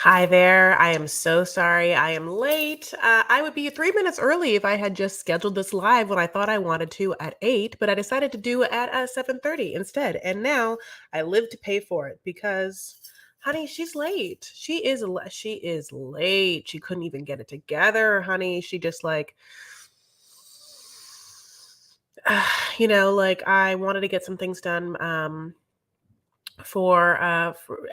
Hi there. I am so sorry I am late. I would be 3 minutes early if I had just scheduled this live when I thought I wanted to at 8, but I decided to do it at 7:30 instead. And now I live to pay for it because, honey, she's late. She is late. She couldn't even get it together, honey. She just like, like I wanted to get some things done.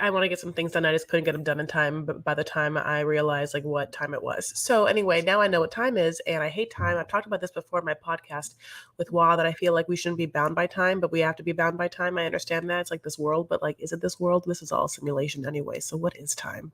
I want to get some things done. I just couldn't get them done in time. But by the time I realized like what time it was. So anyway, now I know what time is and I hate time. I've talked about this before in my podcast with Wa that I feel like we shouldn't be bound by time, but we have to be bound by time. I understand that. It's like this world, but like, is it this world? This is all simulation anyway. So what is time?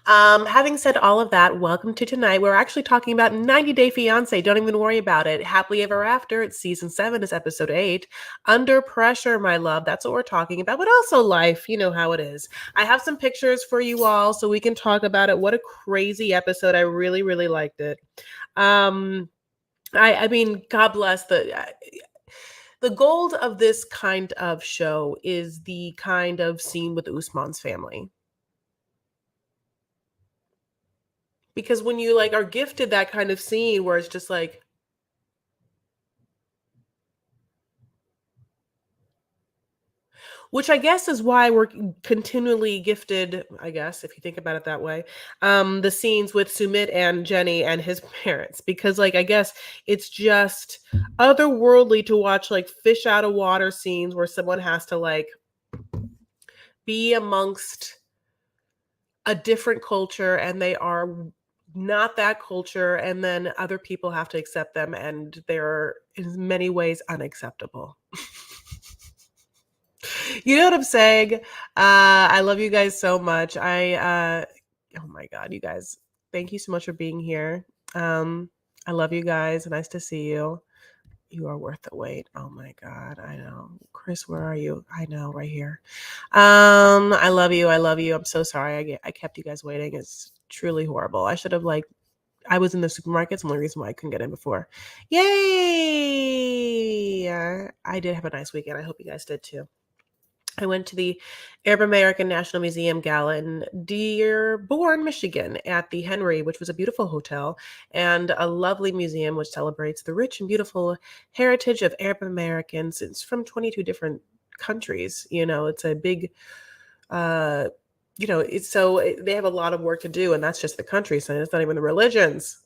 Having said all of that, welcome to tonight. We're actually talking about 90 Day Fiancé. Don't even worry about it. Happily Ever After. It's season 7, is episode 8. Under Pressure, my love. That's what we're talking about, but also life. You know how it is. I have some pictures for you all so we can talk about it. What a crazy episode. I really, really liked it. Um, I mean, God bless the gold of this kind of show is the kind of scene with Usman's family. Because when you, like, are gifted that kind of scene where it's just like which I guess is why we're continually gifted, I guess, if you think about it that way, the scenes with Sumit and Jenny and his parents, because, like, I guess it's just otherworldly to watch, like, fish out of water scenes where someone has to, like, be amongst a different culture and they are not that culture, and then other people have to accept them, and they're in many ways unacceptable. You know what I'm saying? I love you guys so much. Oh my God, you guys, thank you so much for being here. I love you guys. Nice to see you. You are worth the wait. Oh my God, I know. Chris, where are you? I know, right here. I love you. I love you. I'm so sorry. I kept you guys waiting. It's truly horrible. I should have like I was in the supermarket. It's the only reason why I couldn't get in before. Yay! I did have a nice weekend. I hope you guys did too. I went to the Arab American National Museum Gala in Dearborn, Michigan at the Henry, which was a beautiful hotel and a lovely museum which celebrates the rich and beautiful heritage of Arab Americans. It's from 22 different countries. It's a big, uh, they have a lot of work to do, and that's just the countries, and it's not even the religions.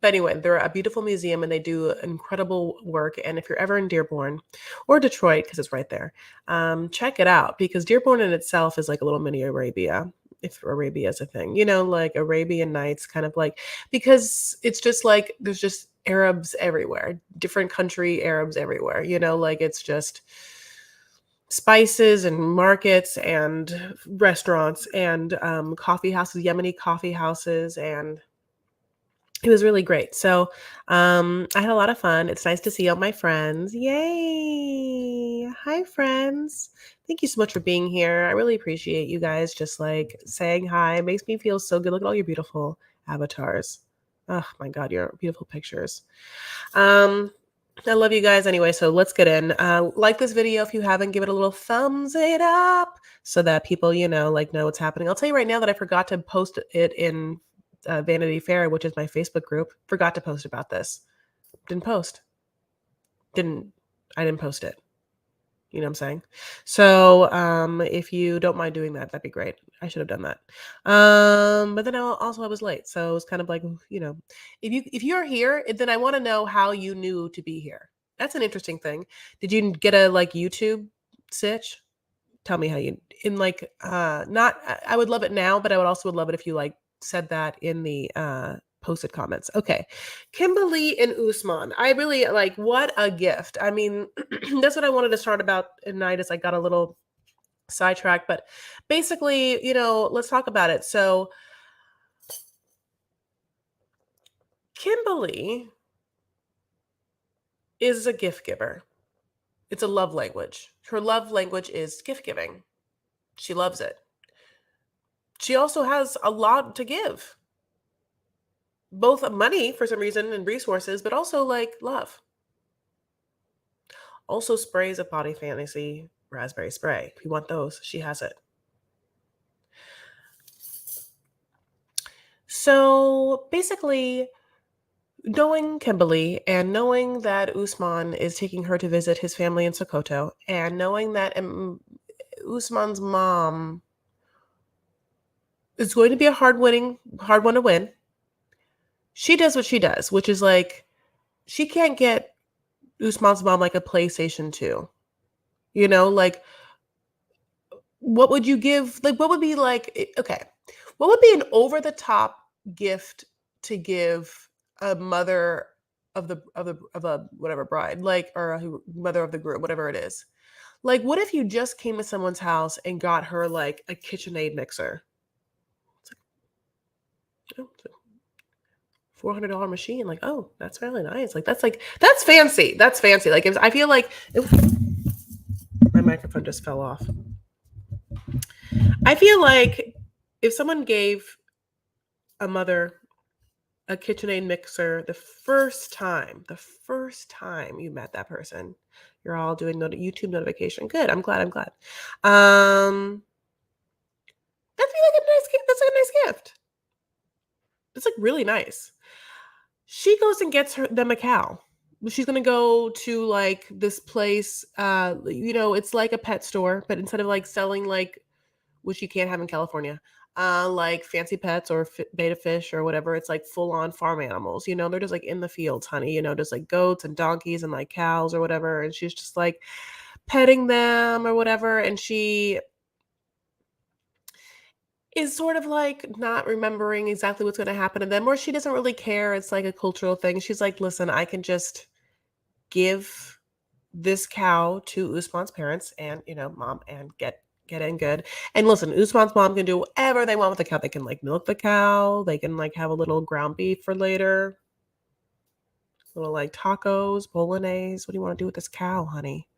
But anyway, they're a beautiful museum and they do incredible work. And if you're ever in Dearborn or Detroit, because it's right there, check it out because Dearborn in itself is like a little mini Arabia, if Arabia is a thing, like Arabian Nights, kind of like, because it's just like there's just Arabs everywhere, different country Arabs everywhere, like it's just spices and markets and restaurants and coffee houses, Yemeni coffee houses, and it was really great. So, I had a lot of fun. It's nice to see all my friends. Yay! Hi, friends. Thank you so much for being here. I really appreciate you guys just like saying hi. It makes me feel so good. Look at all your beautiful avatars. Oh my God, your beautiful pictures. Um, I love you guys anyway, so let's get in. Like this video if you haven't, give it a little thumbs it up so that people, like know what's happening. I'll tell you right now that I forgot to post it in Vanity Fair, which is my Facebook group. Forgot to post about this. Didn't post. I didn't post it. You know what I'm saying? So if you don't mind doing that, that'd be great. I should have done that. But then I was late, so it was kind of like, if you're here, then I want to know how you knew to be here. That's an interesting thing. Did you get a like YouTube sitch? Tell me how you in like not. I would love it now, but I would love it if you like said that in the posted comments. Okay. Kimberly and Usman. I really like what a gift. I mean, that's what I wanted to start about tonight as I got a little sidetracked, but basically, let's talk about it. So Kimberly is a gift giver. It's a love language. Her love language is gift giving. She loves it. She also has a lot to give. Both money for some reason and resources, but also like love. Also sprays of Body Fantasy raspberry spray. If you want those, she has it. So basically, knowing Kimberly and knowing that Usman is taking her to visit his family in Sokoto, and knowing that Usman's mom is going to be a hard one to win, she does what she does, which is like she can't get Usman's mom like a PlayStation 2. You know, like what would you give? Like, what would be like? Okay, what would be an over the top gift to give a mother of a whatever bride, like, or a mother of the group, whatever it is? Like, what if you just came to someone's house and got her like a KitchenAid mixer? It's like, oh, it's a $400 machine. Like, oh, that's really nice. Like that's fancy. That's fancy. Like, if I feel like my microphone just fell off. I feel like if someone gave a mother a KitchenAid mixer the first time you met that person, you're all doing YouTube notification. Good. I'm glad. I'm glad. That'd be like a nice gift. That's like a nice gift. It's like really nice. She goes and gets them a cow. She's gonna go to like this place. It's like a pet store, but instead of like selling like, which you can't have in California, like fancy pets or beta fish or whatever. It's like full on farm animals. They're just like in the fields, honey. Just like goats and donkeys and like cows or whatever. And she's just like petting them or whatever. And she is sort of like not remembering exactly what's going to happen to them, or she doesn't really care. It's like a cultural thing. She's like, listen, I can just give this cow to Usman's parents and, mom, and get in good. And listen, Usman's mom can do whatever they want with the cow. They can like milk the cow. They can like have a little ground beef for later. Little like tacos, bolognese. What do you want to do with this cow, honey?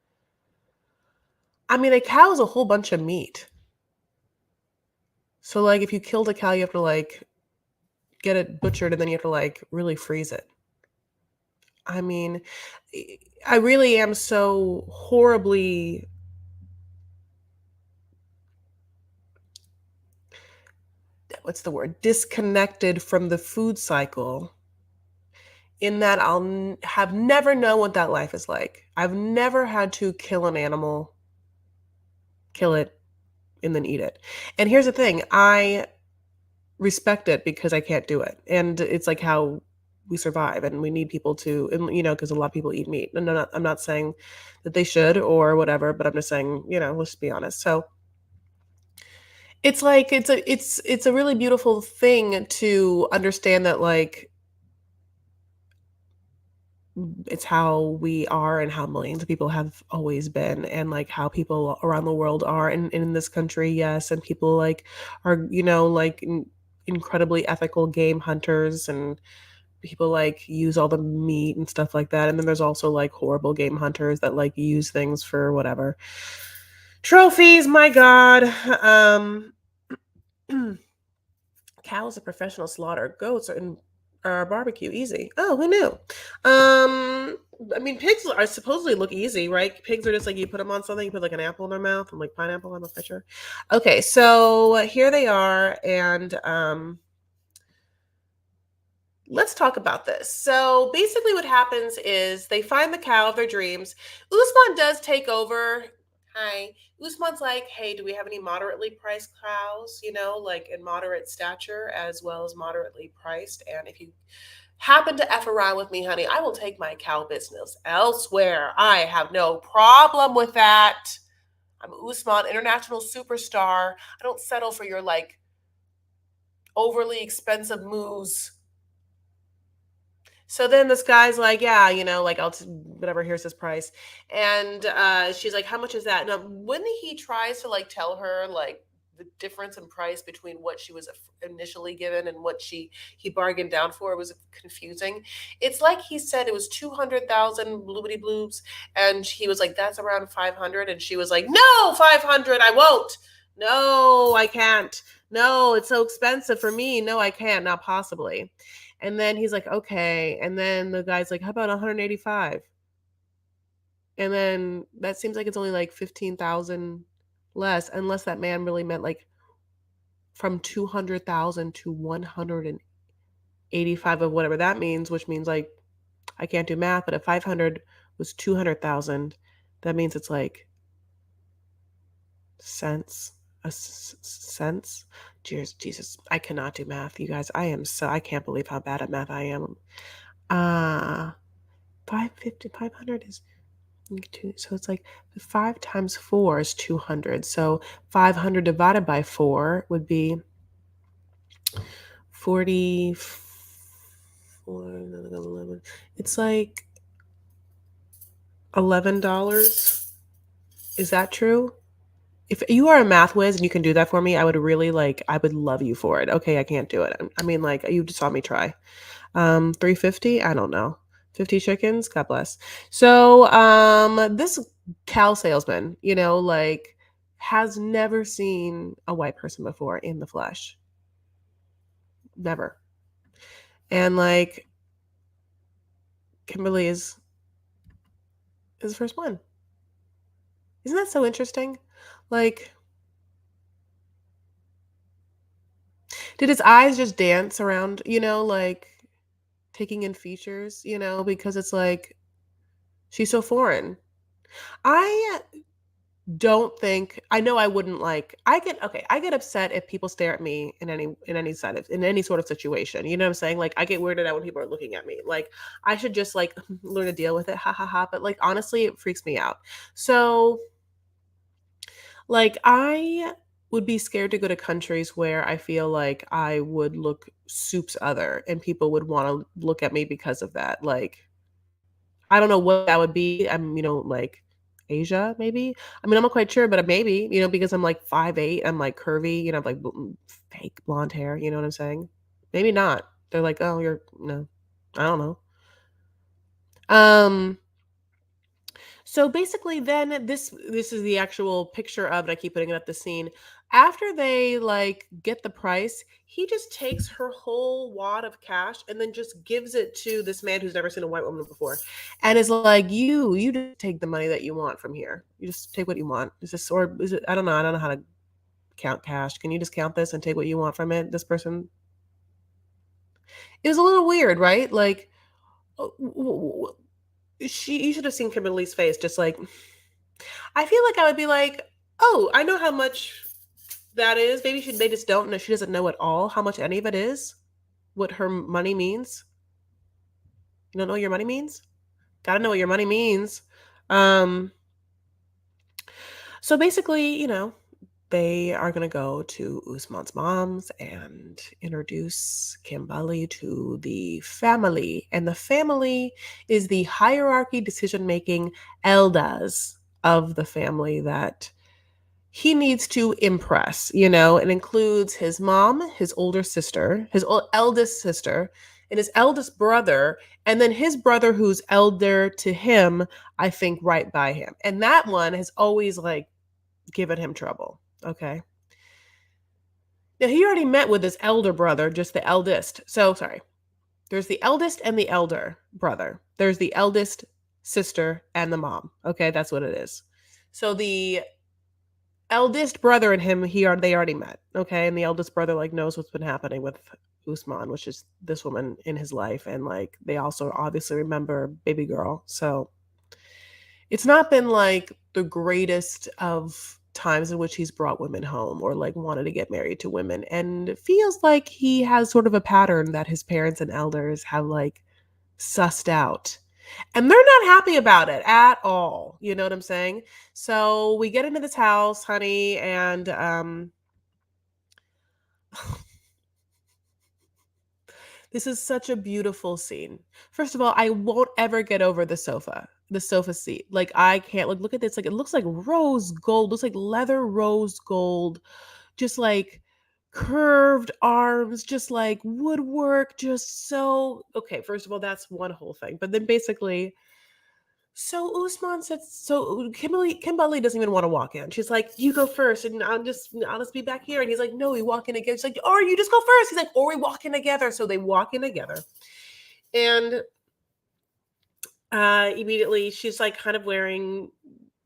I mean, a cow is a whole bunch of meat. So like if you killed a cow, you have to like get it butchered and then you have to like really freeze it. I mean, I really am so horribly what's the word? Disconnected from the food cycle in that have never known what that life is like. I've never had to kill an animal, kill it, and then eat it. And here's the thing, I respect it because I can't do it. And it's like how we survive, and we need people to, and because a lot of people eat meat. And I'm not saying that they should or whatever, but I'm just saying, let's be honest. So it's like it's a really beautiful thing to understand that like it's how we are and how millions of people have always been, and like how people around the world are in this country. Yes. And people like are, like incredibly ethical game hunters, and people like use all the meat and stuff like that. And then there's also like horrible game hunters that like use things for whatever trophies. My God. Cows are professional slaughter. Goats are barbecue. Easy. Oh, who knew? I mean, pigs are supposedly look easy, right? Pigs are just like you put them on something, you put like an apple in their mouth and like pineapple. I'm not quite sure. Okay, so here they are, and let's talk about this. So basically, what happens is they find the cow of their dreams. Usman does take over. Hi. Usman's like, hey, do we have any moderately priced cows, like in moderate stature as well as moderately priced? And if you happen to F around with me, honey, I will take my cow business elsewhere. I have no problem with that. I'm Usman, international superstar. I don't settle for your like overly expensive moves. So then this guy's like, yeah, like whatever, here's his price. And she's like, how much is that? Now, when he tries to like tell her like the difference in price between what she was initially given and what he bargained down for, it was confusing. It's like he said it was 200,000 bloobity bloobs, and he was like, that's around 500, and she was like, no, 500, I won't. No, I can't. No, it's so expensive for me. No, I can't, not possibly. And then he's like, okay. And then the guy's like, how about 185? And then that seems like it's only like 15,000 less, unless that man really meant like from 200,000 to 180. 85 of whatever that means, which means like I can't do math, but if 500 was 200,000, that means it's like cents, cents. Cheers, Jesus, I cannot do math, you guys. I can't believe how bad at math I am. Uh 550, 500 is two, so it's like 5 times 4 is 200. So 500 divided by 4 would be 44. It's like $11. Is that true? If you are a math whiz and you can do that for me, I would really I would love you for it. Okay, I can't do it. I mean, like you just saw me try. 350? I don't know. 50 chickens? God bless. So, this cow salesman, has never seen a white person before in the flesh. Never. And Kimberly is the first one. Isn't that so interesting? Like, did his eyes just dance around, taking in features, because it's like she's so foreign. I don't think I know I wouldn't I get upset if people stare at me in any sort of situation. You know what I'm saying? Like I get weirded out when people are looking at me. Like I should just learn to deal with it. Ha ha ha. But honestly, it freaks me out. So I would be scared to go to countries where I feel like I would look soups other and people would want to look at me because of that. I don't know what that would be. I'm, Asia, maybe. I mean, I'm not quite sure, but maybe, because I'm 5'8", I'm curvy, I have fake blonde hair. You know what I'm saying? Maybe not. They're like, oh, you're no, I don't know. So basically, then this is the actual picture of it. I keep putting it up the scene. After they get the price, he just takes her whole wad of cash and then just gives it to this man who's never seen a white woman before, and is like, "You just take the money that you want from here. You just take what you want. Is this or is it? I don't know. I don't know how to count cash. Can you just count this and take what you want from it?" This person. It was a little weird, right? You should have seen Kimberly's face, just I feel like I would be like, "Oh, I know how much that is." Maybe they just don't know. She doesn't know at all how much any of it is, what her money means. You don't know what your money means? Gotta know what your money means. Um, so basically, they are gonna go to Usman's mom's and introduce Kimbali to the family. And the family is the hierarchy decision-making elders of the family that he needs to impress. It includes his mom, his older sister, his eldest sister, and his eldest brother, and then his brother who's elder to him, I think right by him. And that one has always given him trouble. Okay. Now he already met with his elder brother, just the eldest. So sorry. There's the eldest and the elder brother. There's the eldest sister and the mom. Okay, that's what it is. So the eldest brother and him, they already met. Okay, and the eldest brother knows what's been happening with Usman, which is this woman in his life, and they also obviously remember baby girl. So it's not been the greatest of times in which he's brought women home or wanted to get married to women, and it feels like he has sort of a pattern that his parents and elders have sussed out, and they're not happy about it at all. You know what I'm saying? So we get into this house, honey, and this is such a beautiful scene. First of all, I won't ever get over the sofa seat. I can't look at this. It looks like rose gold, looks like leather rose gold, just curved arms, just woodwork, just so okay. First of all, that's one whole thing. But then basically, so Usman said, so Kimberly doesn't even want to walk in. She's like, "You go first, and I'll just be back here." And he's like, "No, we walk in together." She's like, "Or you just go first." He's like, "Or we walk in together." So they walk in together, and immediately she's kind of wearing,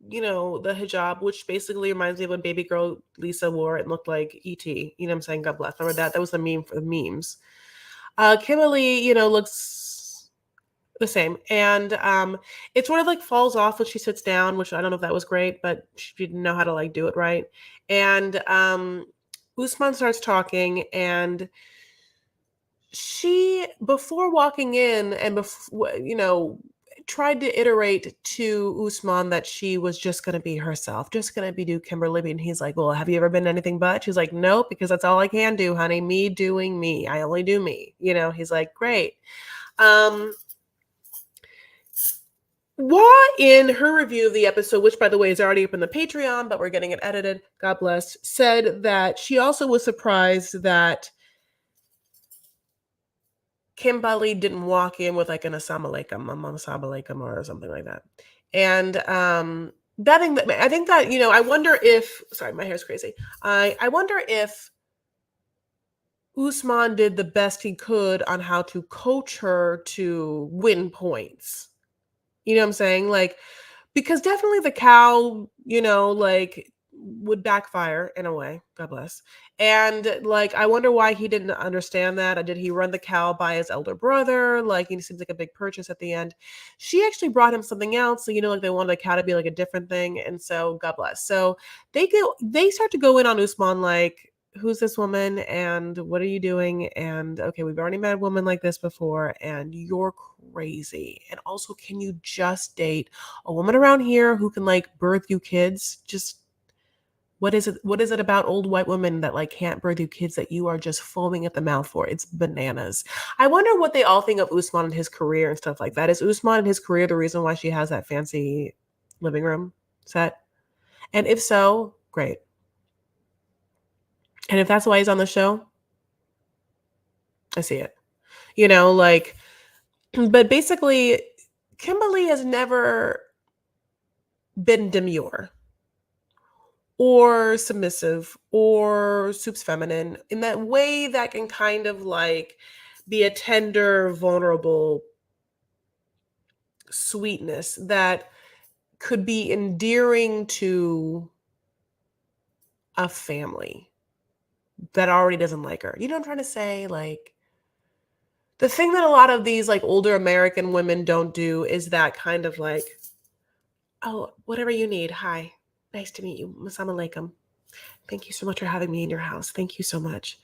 the hijab, which basically reminds me of when baby girl Lisa wore it and looked like ET. You know what I'm saying? God bless. Remember that? That was the meme for the memes. Kimberly, looks the same. And it sort of like falls off when she sits down, which I don't know if that was great, but she didn't know how to like do it right. And Usman starts talking, and she, before walking in and before, tried to iterate to Usman that she was just going to be herself, just going to be do Kimberly. And he's like, well, have you ever been anything but? She's like, nope, because that's all I can do, honey. Me doing me. I only do me. He's like, great. Wa, in her review of the episode, which by the way is already up in the Patreon, but we're getting it edited, God bless, said that she also was surprised that Kimberly didn't walk in with like an assalamu alaikum, assalamu alaikum, or something like that. And that thing that I think that, I wonder if, sorry, my hair's crazy. I wonder if Usman did the best he could on how to coach her to win points. You know what I'm saying? Like, because definitely the cow, like would backfire in a way. God bless. And like, I wonder why he didn't understand that. Did he run the cow by his elder brother? Like, he seems like a big purchase at the end. She actually brought him something else. So, like they wanted the cow to be like a different thing. And so, God bless. So they start to go in on Usman, like, who's this woman and what are you doing? And okay, we've already met a woman like this before and you're crazy. And also, can you just date a woman around here who can like birth you kids? Just what is it about old white women that like can't birth you kids that you are just foaming at the mouth for? It's bananas. I wonder what they all think of Usman and his career and stuff like that. Is Usman and his career the reason why she has that fancy living room set? And if so, great. And if that's why he's on the show, I see it. Like, but basically, Kimberly has never been demure or submissive or soups feminine in that way that can kind of like be a tender, vulnerable sweetness that could be endearing to a family that already doesn't like her. You know what I'm trying to say? Like, the thing that a lot of these like older American women don't do is that kind of like, oh, whatever you need. Hi. Nice to meet you. Assalamu alaikum. Thank you so much for having me in your house. Thank you so much.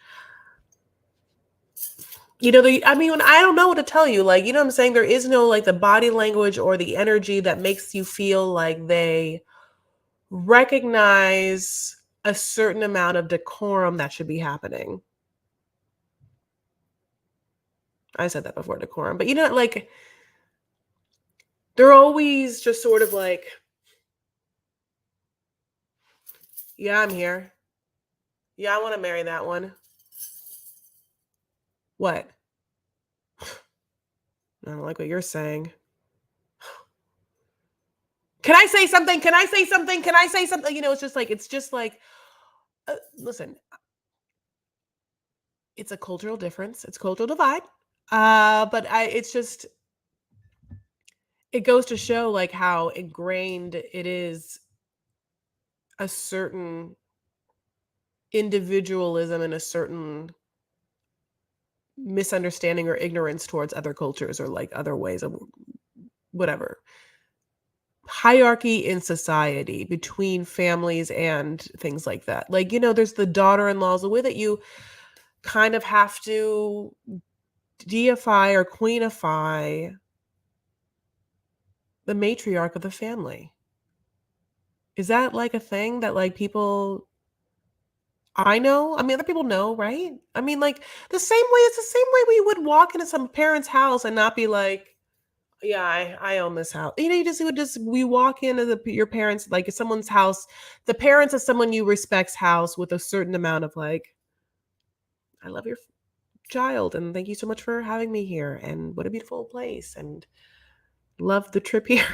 I don't know what to tell you. Like, you know what I'm saying? There is no like the body language or the energy that makes you feel like they recognize a certain amount of decorum that should be happening. I said that before, decorum, but like they're always just sort of like, yeah, I'm here. Yeah, I want to marry that one. What? I don't like what you're saying. Can I say something? Can I say something? Can I say something? It's just like, listen, it's a cultural difference. It's a cultural divide. It's just, it goes to show like how ingrained it is a certain individualism and a certain misunderstanding or ignorance towards other cultures or like other ways of whatever hierarchy in society between families and things like that. Like, there's the daughter-in-laws, the way that you kind of have to deify or queenify the matriarch of the family. Is that like a thing that like people I know? I mean, other people know, right? I mean, like it's the same way we would walk into some parent's house and not be like, yeah, I own this house. We walk into your parents, like someone's house, the parents of someone you respect's house with a certain amount of like, I love your child and thank you so much for having me here and what a beautiful place and love the trip here,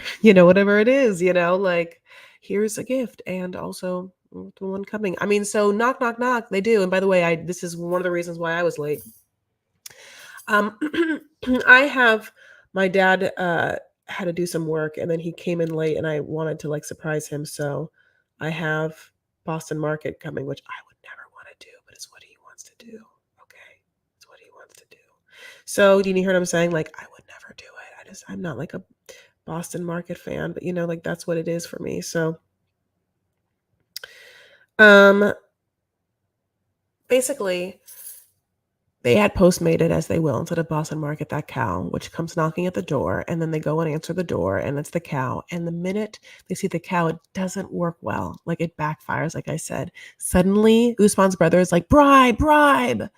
whatever it is, like here's a gift and also the one coming. I mean, so knock, knock, knock, they do. And by the way, this is one of the reasons why I was late. I have my dad had to do some work and then he came in late and I wanted to like surprise him. So I have Boston Market coming, which I would never want to do, but it's what he wants to do. Okay. It's what he wants to do. So, do you hear what I'm saying? Like, I would never do it. I'm not like a Boston Market fan, but like that's what it is for me. So, um, basically, they had Postmated as they will instead of Boston Market that cow, which comes knocking at the door, and then they go and answer the door, and it's the cow. And the minute they see the cow, it doesn't work well. Like it backfires, like I said. Suddenly, Usman's brother is like, bribe, bribe.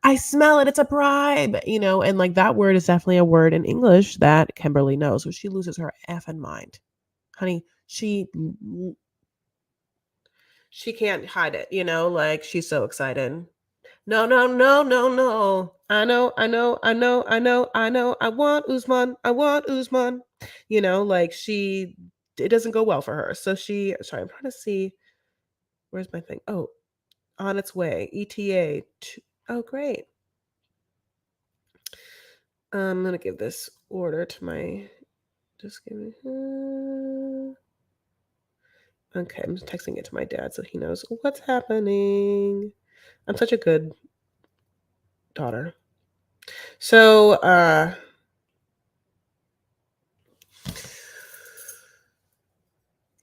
I smell it. It's a bribe, and like that word is definitely a word in English that Kimberly knows, so she loses her effing mind. Honey, she can't hide it, like she's so excited. No, no, no, no, no. I know, I know, I know, I know, I know. I want Usman. I want Usman. Like it doesn't go well for her. So sorry, I'm trying to see. Where's my thing? Oh, on its way. ETA. Oh, great. I'm going to give this order to just give me. Okay, I'm texting it to my dad so he knows what's happening. I'm such a good daughter. So,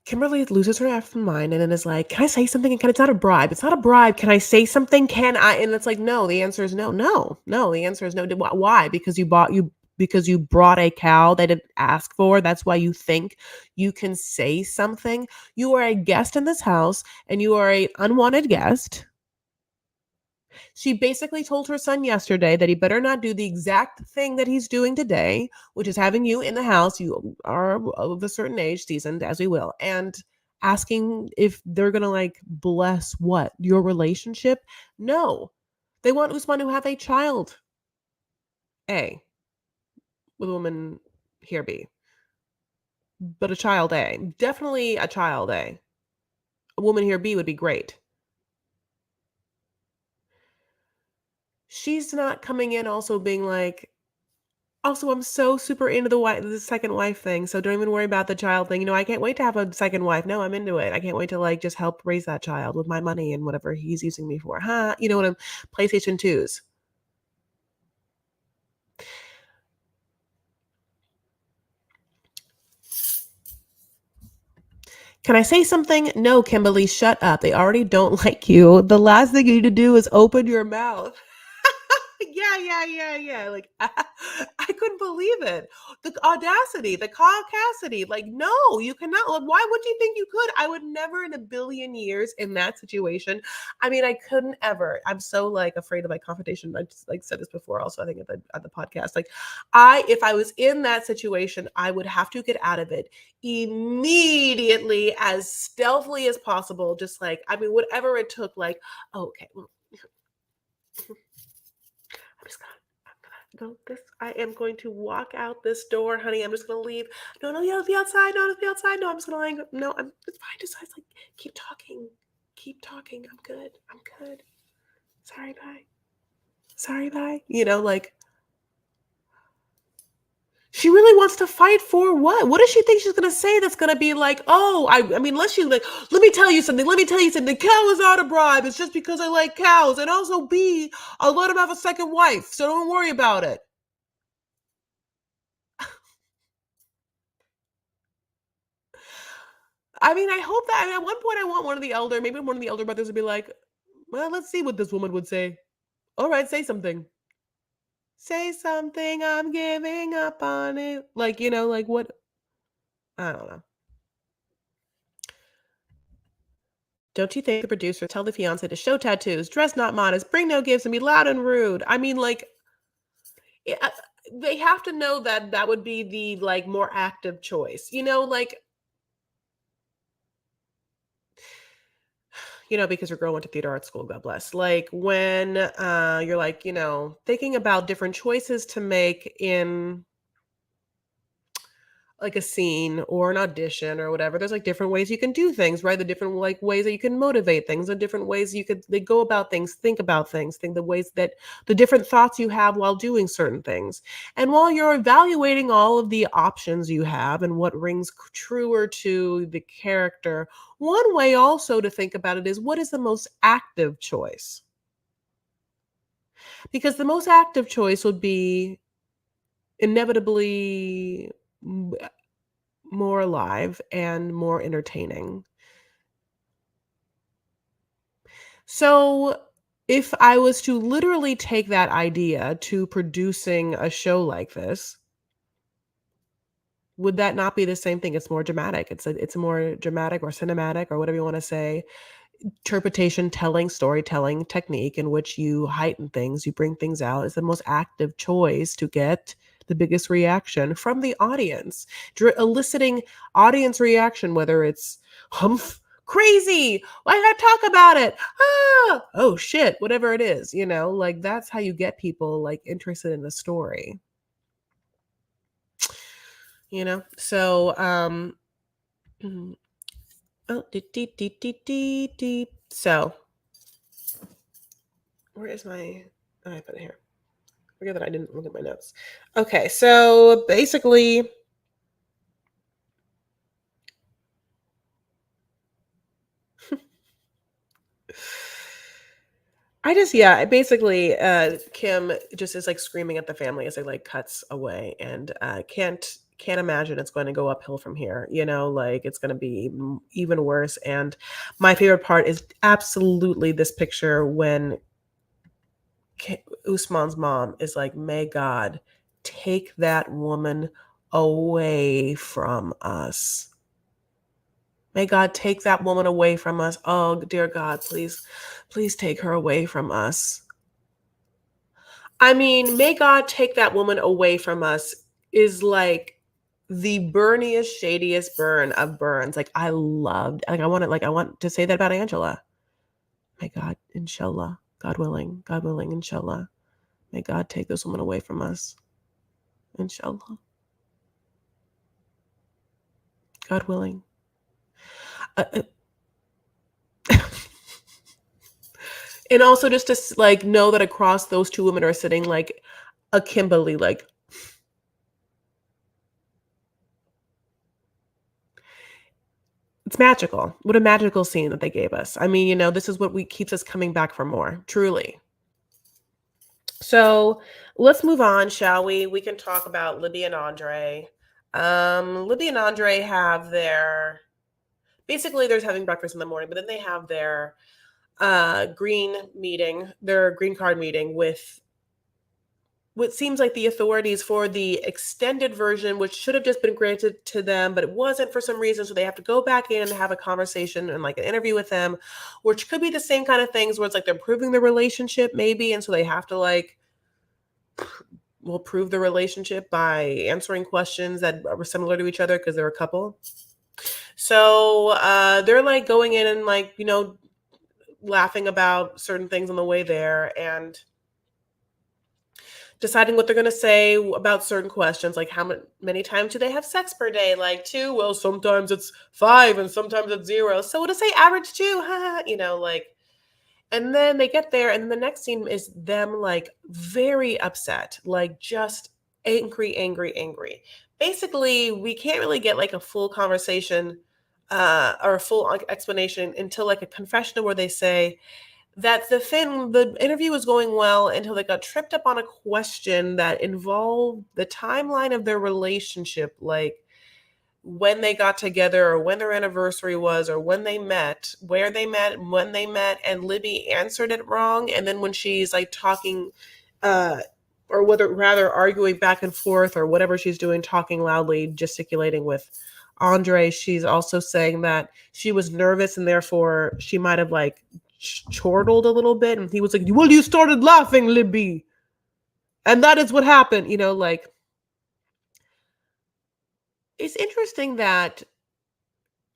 Kimberly loses her effing mind and then is like, "Can I say something? And it's not a bribe. It's not a bribe. Can I say something? Can I?" And it's like, no. The answer is no, no, no. The answer is no. Why? Because you brought a cow they didn't ask for. That's why you think you can say something. You are a guest in this house, and you are a unwanted guest. She basically told her son yesterday that he better not do the exact thing that he's doing today, which is having you in the house. You are of a certain age, seasoned as we will, and asking if they're going to like bless what? Your relationship? No. They want Usman to have a child. A. With a woman here B. But a child A. Definitely a child A. A woman here B would be great. She's not coming in also being like, also, I'm so super into the second wife thing, so don't even worry about the child thing. I can't wait to have a second wife. No, I'm into it. I can't wait to like just help raise that child with my money and whatever he's using me for. Huh? You know what I'm PlayStation 2s. Can I say something? No, Kimberly, shut up. They already don't like you. The last thing you need to do is open your mouth. Yeah, yeah, yeah, yeah. Like I couldn't believe it. The audacity, the caucasity. Like, no, you cannot. Like, why would you think you could? I would never in a billion years in that situation. I mean, I couldn't ever. I'm so like afraid of like confrontation. I just like said this before also, I think at the podcast. Like if I was in that situation, I would have to get out of it immediately as stealthily as possible. Just like, I mean, whatever it took, like, oh, okay, well, I am going to walk out this door, honey. I'm just gonna leave. No, no, yeah, be outside. No, be outside. No, I'm just gonna like, no, it's fine. Just like keep talking. Keep talking. I'm good. I'm good. Sorry, bye. Sorry, bye. Like she really wants to fight for what? What does she think she's gonna say that's gonna be like, oh, I mean, unless she's like, let me tell you something, let me tell you something. The cow is not a bribe, it's just because I like cows. And also B, I'll let him have a second wife, so don't worry about it. I mean, I hope that at one point I want maybe one of the elder brothers would be like, well, let's see what this woman would say. All right, say something. Say something, I'm giving up on it. Like, like what? I don't know. Don't you think the producer tell the fiance to show tattoos, dress not modest, bring no gifts, and be loud and rude? I mean, like, yeah, they have to know that that would be the like more active choice. Like because your girl went to theater art school, God bless. Like when you're like, thinking about different choices to make in like a scene or an audition or whatever. There's like different ways you can do things, right? The different like ways that you can motivate things, the different ways you could they go about things, think about things, think the ways that the different thoughts you have while doing certain things. And while you're evaluating all of the options you have and what rings truer to the character, one way also to think about it is what is the most active choice? Because the most active choice would be inevitably m more alive and more entertaining. So, if I was to literally take that idea to producing a show like this, would that not be the same thing? It's more dramatic. It's a more dramatic or cinematic or whatever you wanna say interpretation, telling, storytelling technique in which you heighten things, you bring things out is the most active choice to get the biggest reaction from the audience, eliciting audience reaction, whether it's humph, crazy, why not talk about it? Ah, oh shit, whatever it is, like that's how you get people like interested in the story, So, oh, so where is my? Oh, I put it here. Forget that I didn't look at my notes. Okay, so basically, basically, Kim just is like screaming at the family as it like cuts away, and can't imagine it's going to go uphill from here. Like it's going to be even worse. And my favorite part is absolutely this picture when Usman's mom is like, "May God take that woman away from us. May God take that woman away from us. Oh, dear God, please, please take her away from us." I mean, "May God take that woman away from us" is like the burniest, shadiest burn of burns. Like I want to say that about Angela. May God, inshallah, God willing, inshallah. May God take this woman away from us. Inshallah. God willing. Uh, and also just to like know that across those two women are sitting like a Kimberly, like it's magical. What a magical scene that they gave us. I mean, this is what we keeps us coming back for more, truly. So let's move on, shall we? We can talk about Libby and Andre. Libby and Andre have their basically they're having breakfast in the morning, but then they have their their green card meeting with what seems like the authorities for the extended version, which should have just been granted to them, but it wasn't for some reason. So they have to go back in and have a conversation and like an interview with them, which could be the same kind of things where it's like they're proving the relationship, maybe. And so they have to will prove the relationship by answering questions that are similar to each other because they're a couple. So they're like going in and laughing about certain things on the way there and deciding what they're going to say about certain questions, like many times do they have sex per day? Like two? Well, sometimes it's five and sometimes it's zero. So we'll just say average two, like. And then they get there, and then the next scene is them like very upset, like just angry, angry, angry. Basically, we can't really get like a full conversation or a full explanation until like a confessional where they say, that the interview was going well until they got tripped up on a question that involved the timeline of their relationship, like when they got together or when their anniversary was or when they met, where they met, when they met, and Libby answered it wrong. And then when she's like talking, uh, or whether rather arguing back and forth or whatever she's doing, talking loudly, gesticulating with Andre, she's also saying that she was nervous and therefore she might have like chortled a little bit. And he was like, "Well, you started laughing, Libby. And that is what happened." Like it's interesting that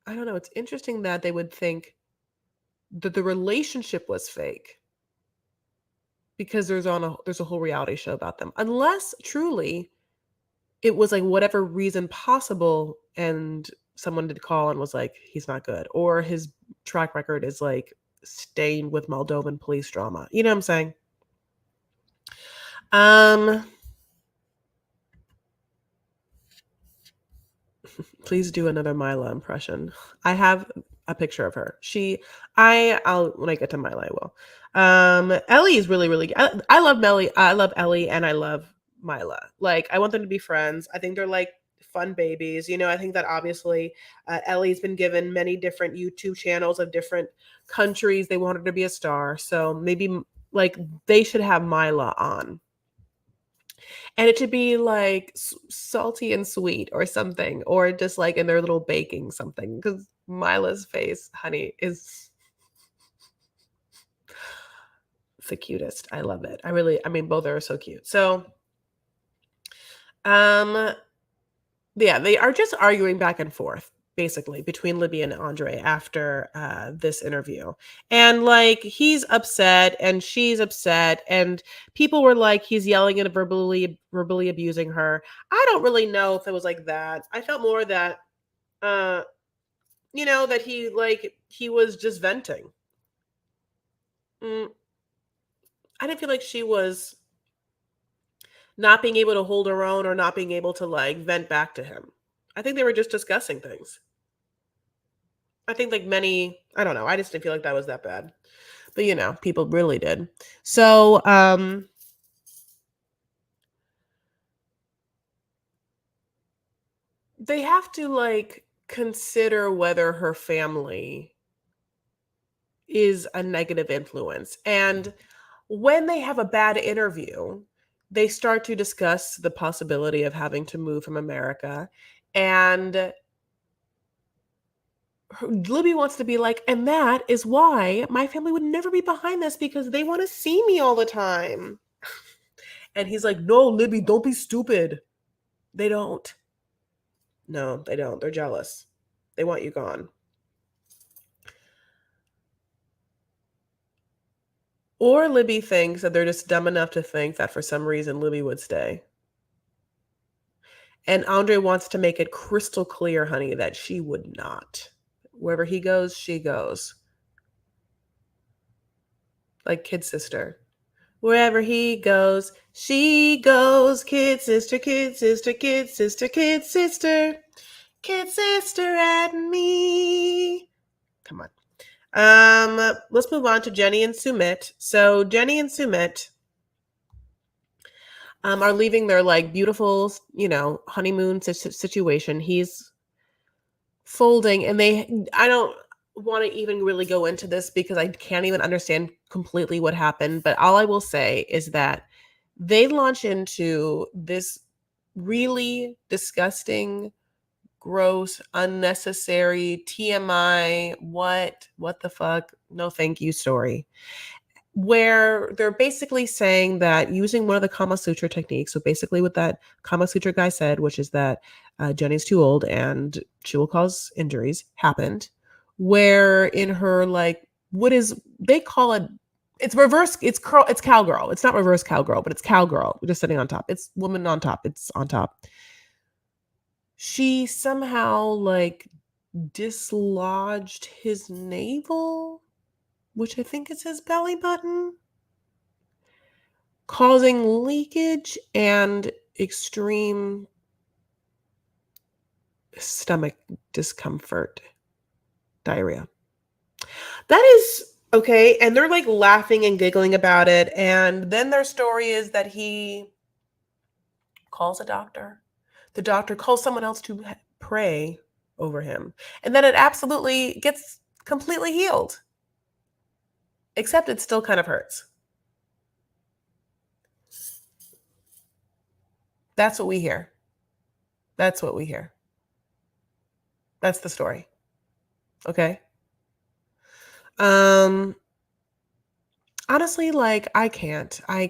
I don't know, it's interesting that they would think that the relationship was fake because there's a whole reality show about them. Unless truly it was like whatever reason possible and someone did call and was like, he's not good. Or his track record is like stained with Moldovan police drama. You know what I'm saying? Um Please do another Mila impression. I have a picture of her. I'll when I get to Mila, I will. Ellie is really, really. I love Melly. I love Ellie, and I love Mila. Like, I want them to be friends. I think they're like fun babies. I think that obviously Ellie's been given many different YouTube channels of different countries. They want her to be a star, so maybe like they should have Mila on, and it should be like salty and sweet or something, or just like in their little baking something. Because Mila's face, honey, is the cutest. I love it. I mean, both are so cute. So, um, yeah, they are just arguing back and forth, basically, between Libby and Andre after this interview. And like, he's upset and she's upset, and people were like, he's yelling and verbally abusing her. I don't really know if it was like that. I felt more that, uh, that he was just venting. Mm, I didn't feel like she was not being able to hold her own or not being able to like vent back to him. I think they were just discussing things. I think like many, I don't know. I just didn't feel like that was that bad. But people really did. So, they have to like consider whether her family is a negative influence. And when they have a bad interview, they start to discuss the possibility of having to move from America. And Libby wants to be like, and that is why my family would never be behind this, because they want to see me all the time. And he's like, no, Libby, don't be stupid. They don't. No, they don't. They're jealous. They want you gone. Or Libby thinks that they're just dumb enough to think that for some reason Libby would stay. And Andre wants to make it crystal clear, honey, that she would not. Wherever he goes, she goes. Like kid sister. Wherever he goes, she goes. Kid sister, kid sister, kid sister, kid sister, kid sister and me. Come on. Let's move on to Jenny and Sumit. So Jenny and Sumit are leaving their like beautiful, honeymoon situation. He's folding, and I don't want to even really go into this because I can't even understand completely what happened. But all I will say is that they launch into this really disgusting, gross, unnecessary TMI, what the fuck, no thank you story, where they're basically saying that using one of the Kama Sutra techniques, so basically what that Kama Sutra guy said, which is that Jenny's too old and she will cause injuries, happened, where in her like, what is, they call it, it's reverse, it's cowgirl. It's not reverse cowgirl, but it's cowgirl. We're just sitting on top. It's woman on top. It's on top. She somehow like dislodged his navel, which I think is his belly button, causing leakage and extreme stomach discomfort, diarrhea. That is okay. And they're like laughing and giggling about it. And then their story is that he calls a doctor. The doctor calls someone else to pray over him. And then it absolutely gets completely healed, except it still kind of hurts. That's what we hear. That's what we hear. That's the story. Okay. Um honestly, like I can't. I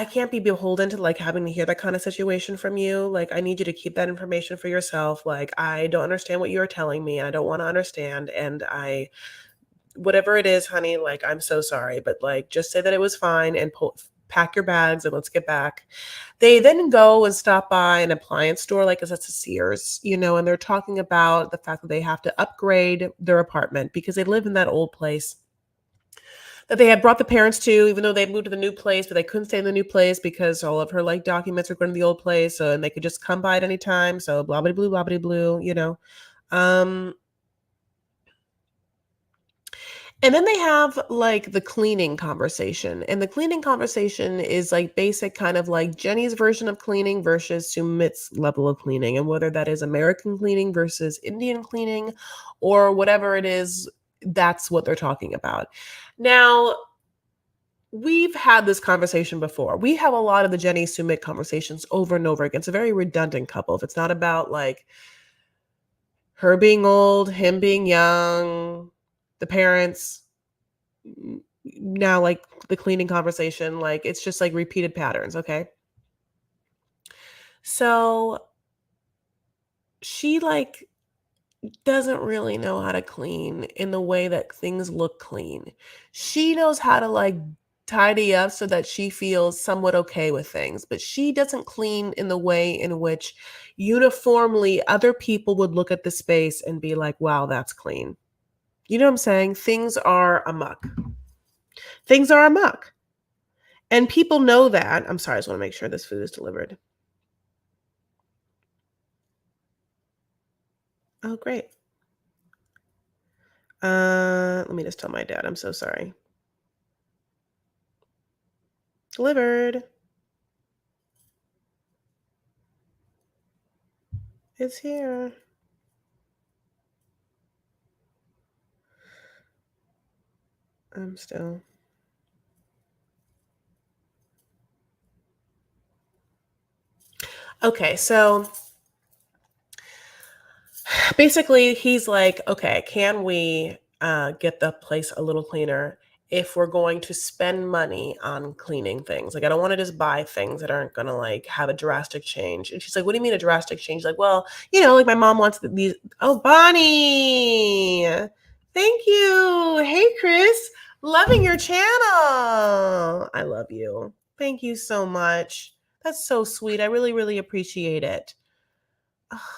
can't be beholden to like having to hear that kind of situation from you. Like I need you to keep that information for yourself. Like I don't understand what you're telling me. I don't want to understand, and I whatever it is, honey, like I'm so sorry, but like just say that it was fine and pack your bags and let's get back. They then go and stop by an appliance store, like that's a Sears, and they're talking about the fact that they have to upgrade their apartment because they live in that old place that they had brought the parents to, even though they had moved to the new place, but they couldn't stay in the new place because all of her like documents were going to the old place, so and they could just come by at any time. So blah blah blue, blah blah blue, Um, And then they have, like, the cleaning conversation, and the cleaning conversation is, like, basic kind of like Jenny's version of cleaning versus Sumit's level of cleaning, and whether that is American cleaning versus Indian cleaning or whatever it is, that's what they're talking about. Now, we've had this conversation before. We have a lot of the Jenny Sumit conversations over and over again. It's a very redundant couple. If it's not about, like, her being old, him being young, the parents, now, like, the cleaning conversation, like, it's just, like, repeated patterns, okay? So, she, like, doesn't really know how to clean in the way that things look clean. She knows how to, like, tidy up so that she feels somewhat okay with things, but she doesn't clean in the way in which uniformly other people would look at the space and be like, "Wow, that's clean." You know what I'm saying? Things are amok. Things are amok. And people know that. I'm sorry, I just wanna make sure this food is delivered. Oh, great. Let me just tell my dad, I'm so sorry. Delivered. It's here. I'm still. Okay, so basically, he's like, "Okay, can we, get the place a little cleaner if we're going to spend money on cleaning things? Like, I don't wanna just buy things that aren't gonna, like, have a drastic change." And she's like, "What do you mean a drastic change?" Like, "Well, like, my mom wants these." Oh, Bonnie! Thank you. Hey, Chris. Loving your channel. I love you. Thank you so much. That's so sweet. I really, really appreciate it. Ah,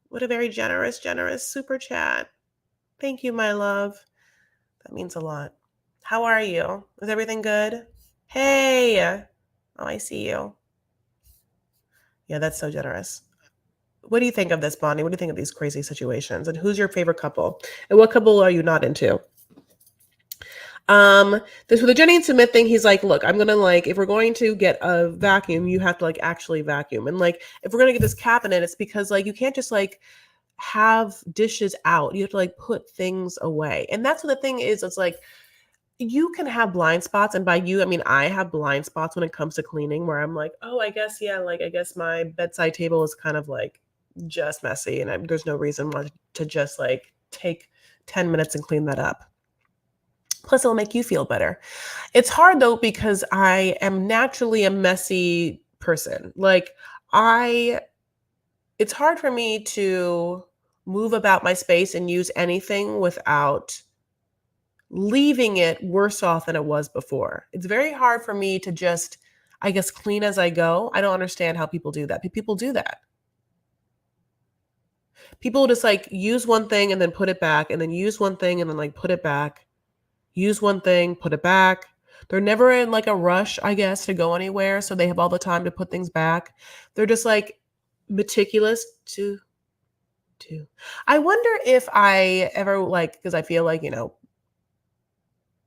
what a very generous, generous super chat. Thank you, my love. That means a lot. How are you? Is everything good? Hey. Oh, I see you. Yeah, that's so generous. What do you think of this, Bonnie? What do you think of these crazy situations? And who's your favorite couple? And what couple are you not into? This with the Jenny and Smith thing, he's like, "Look, I'm gonna like, if we're going to get a vacuum, you have to like actually vacuum. And like, if we're gonna get this cabinet, it's because like you can't just like have dishes out. You have to like put things away. And that's what the thing is. It's like you can have blind spots, and by you, I mean I have blind spots when it comes to cleaning, where I'm like, oh, I guess yeah, like I guess my bedside table is kind of like just messy, and there's no reason why to just like take 10 minutes and clean that up. Plus, it'll make you feel better. It's hard though because I am naturally a messy person. Like I it's hard for me to move about my space and use anything without leaving it worse off than it was before. It's very hard for me to just, I guess, clean as I go. I don't understand how people do that. People do that. People just like use one thing and then put it back and then use one thing and then like put it back. Use one thing, put it back. They're never in like a rush, I guess, to go anywhere, so they have all the time to put things back. They're just like meticulous to I wonder if I ever like because I feel like,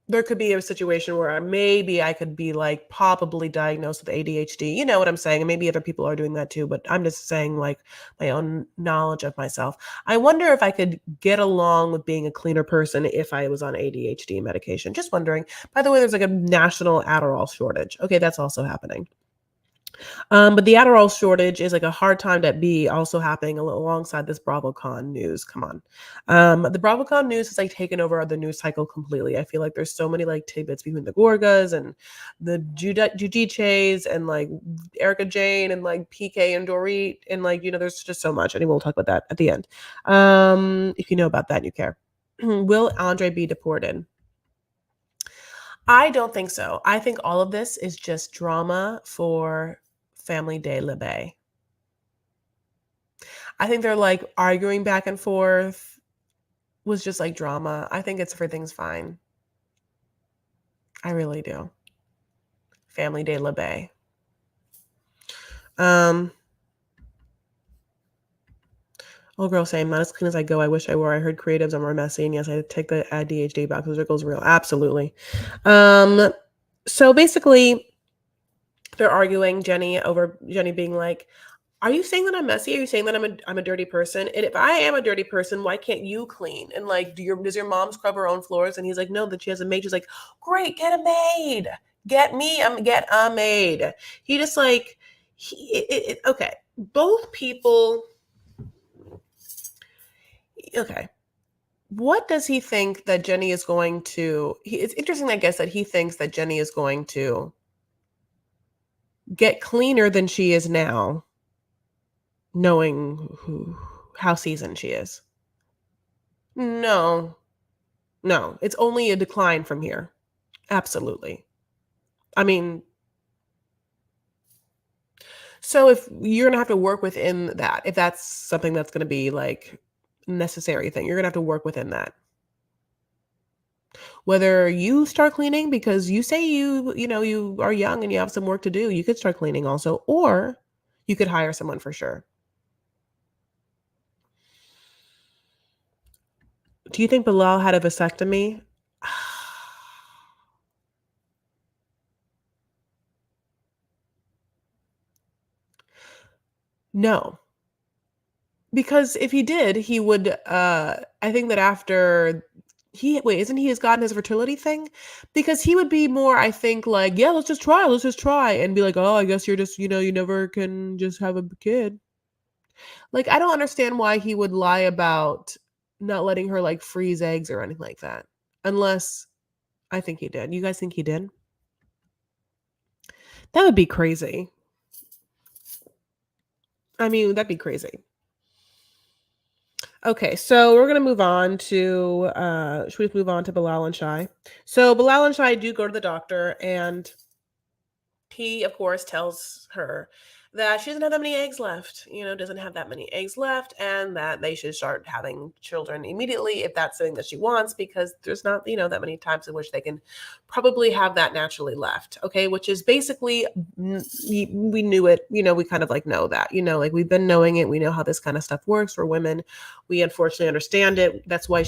there could be a situation where maybe I could be like probably diagnosed with ADHD. You know what I'm saying? And maybe other people are doing that too, but I'm just saying like my own knowledge of myself. I wonder if I could get along with being a cleaner person if I was on ADHD medication. Just wondering. By the way, there's like a national Adderall shortage. Okay, that's also happening. But the Adderall shortage is like a hard time to be also happening alongside this BravoCon news. Come on. The BravoCon news has like taken over the news cycle completely. I feel like there's so many like tidbits between the Gorgas and the Judices and like Erica Jane and like PK and Dorit and like, there's just so much. And we'll talk about that at the end. If you know about that and you care. Will Andre be deported? I don't think so. I think all of this is just drama for Family de la Bay. I think they're, like, arguing back and forth was just, like, drama. I think everything's fine. I really do. Family de la Bay. Um, Oh, girl, same. Not as clean as I go. I wish I were. I heard creatives are more messy, and yes, I take the ADHD back because it goes real. Absolutely. Um, so basically, they're arguing Jenny being like, "Are you saying that I'm messy? Are you saying that I'm a dirty person? And if I am a dirty person, why can't you clean? And like, does your mom scrub her own floors?" And he's like, "No, that she has a maid." She's like, "Great, get a maid. Get a maid." He just like okay. Both people. Okay. What does he think that Jenny is going to? It's interesting, I guess, that he thinks that Jenny is going to get cleaner than she is now, knowing how seasoned she is. No, no, it's only a decline from here. Absolutely. I mean, so if you're gonna have to work within that, if that's something that's gonna be like necessary thing, you're gonna have to work within that. Whether you start cleaning because you say you are young and you have some work to do, you could start cleaning also, or you could hire someone for sure. Do you think Bilal had a vasectomy? No. Because if he did, he would, I think that after he wait, isn't he has gotten his fertility thing? Because he would be more, I think, like, "Yeah, let's just try," and be like, "Oh, I guess you're just, you never can just have a kid." Like, I don't understand why he would lie about not letting her, like, freeze eggs or anything like that. Unless I think he did. You guys think he did? That would be crazy. I mean, that'd be crazy. Okay, so we're gonna move on to should we move on to Bilal and Shai? So Bilal and Shai do go to the doctor, and he, of course, tells her that she doesn't have that many eggs left, doesn't have that many eggs left, and that they should start having children immediately if that's something that she wants, because there's not, that many times in which they can probably have that naturally left. Okay, which is basically, we knew it, we kind of like know that, like we've been knowing it. We know how this kind of stuff works for women. We unfortunately understand it. That's why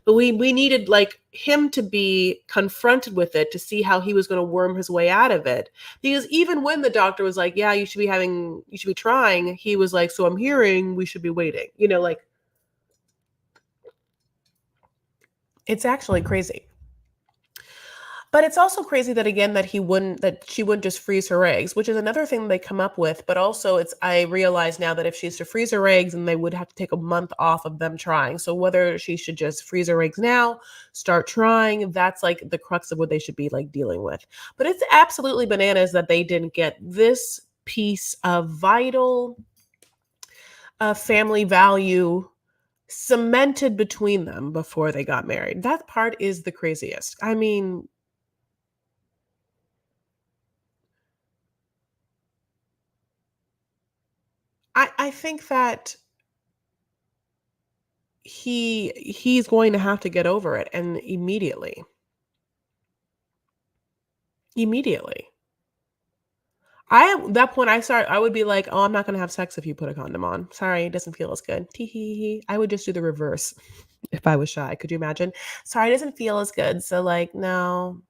but we needed like him to be confronted with it to see how he was going to worm his way out of it, because even when the doctor was like, "Yeah, you should be trying," he was like, "So I'm hearing we should be waiting." Like, it's actually crazy. But it's also crazy that again that she wouldn't just freeze her eggs, which is another thing they come up with. But also I realize now that if she's to freeze her eggs, then they would have to take a month off of them trying. So whether she should just freeze her eggs now, start trying, that's like the crux of what they should be like dealing with. But it's absolutely bananas that they didn't get this piece of vital family value cemented between them before they got married. That part is the craziest. I mean, I think that he's going to have to get over it, and immediately. At that point, I would be like, "Oh, I'm not gonna have sex if you put a condom on. Sorry, it doesn't feel as good. Tee hee hee." I would just do the reverse if I was shy. Could you imagine? "Sorry, it doesn't feel as good, so, like, no.